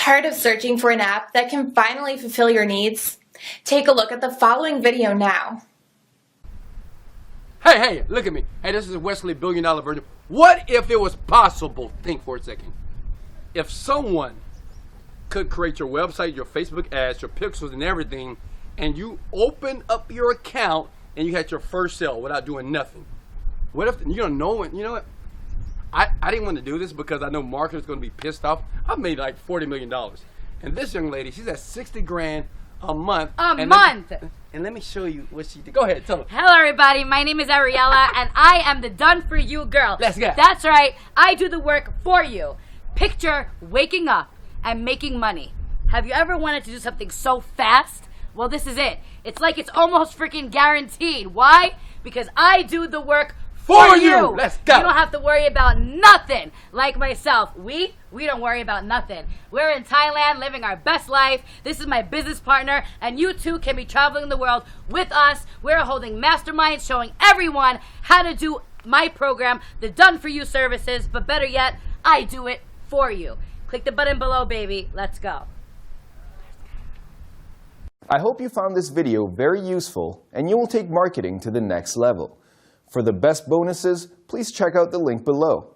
Tired of searching for an app that can finally fulfill your needs? Take a look at the following video now. Hey, look at me. Hey, this is Wesley, $1 Billion Virgin. What if it was possible, think for a second, if someone could create your website, your Facebook ads, your pixels and everything, and you open up your account and you had your first sale without doing nothing? What if, you don't know what, you know what? I didn't want to do this because I know marketers are going to be pissed off. I've made like $40 million. And this young lady, she's at 60 grand a month. A month! And let me show you what she did. Go ahead, tell them. Hello, everybody. My name is Ariella, and I am the done-for-you girl. Let's go. That's right. I do the work for you. Picture waking up and making money. Have you ever wanted to do something so fast? Well, this is it. It's like it's almost freaking guaranteed. Why? Because I do the work for you. Let's go. You don't have to worry about nothing. Like myself, we don't worry about nothing. We're in Thailand living our best life. This is my business partner, and you too can be traveling the world with us. We're holding masterminds showing everyone how to do my program, the Done For You services, but better yet, I do it for you. Click the button below, baby. Let's go. I hope you found this video very useful and you will take marketing to the next level. For the best bonuses, please check out the link below.